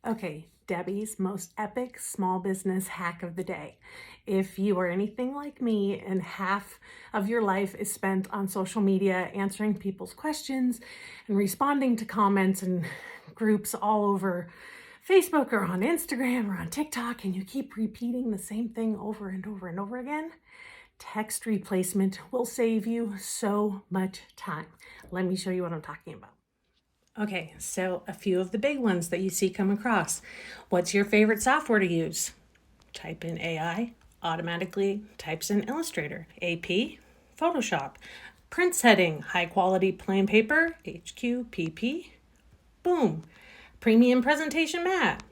Okay, Debbie's most epic small business hack of the day. If you are anything like me and half of your life is spent on social media answering people's questions and responding to comments and groups all over Facebook or on Instagram or on TikTok, and you keep repeating the same thing over and over and over again, text replacement will save you so much time. Let me show you what I'm talking about. Okay, so a few of the big ones that you see come across. What's your favorite software to use? Type in AI, automatically types in Illustrator. AP, Photoshop. Print setting, high quality plain paper, HQPP. Boom. Premium presentation mat,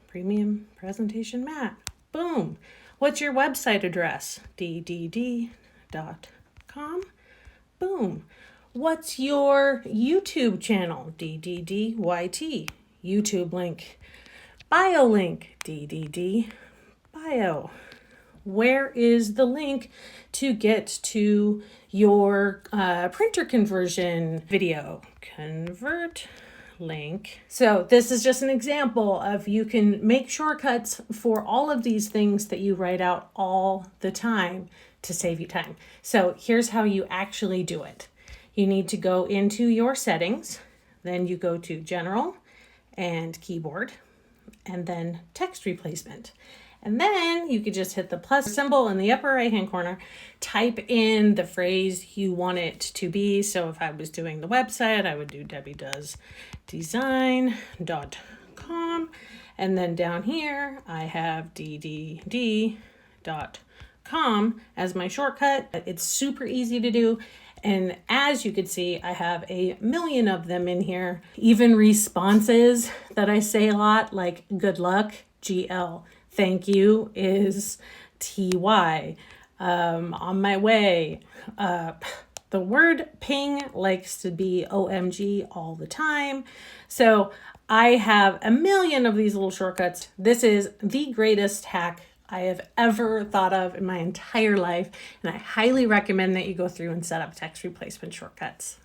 Boom. What's your website address? ddd.com. Boom. What's your YouTube channel? DDDYT. YouTube link. Bio link. DDD. Bio. Where is the link to get to your printer conversion video? Convert link. So this is just an example of you can make shortcuts for all of these things that you write out all the time to save you time. So here's how you actually do it. You need to go into your settings, then you go to General and Keyboard, and then Text Replacement. And then you could just hit the plus symbol in the upper right-hand corner, type in the phrase you want it to be. So if I was doing the website, I would do debbiedoesdesign.com. And then down here, I have ddd.com as my shortcut. It's super easy to do. And as you can see, I have a million of them in here. Even responses that I say a lot, like good luck, GL. Thank you is TY. On my way. The word ping likes to be OMG all the time. So I have a million of these little shortcuts. This is the greatest hack I have ever thought of in my entire life. And I highly recommend that you go through and set up text replacement shortcuts.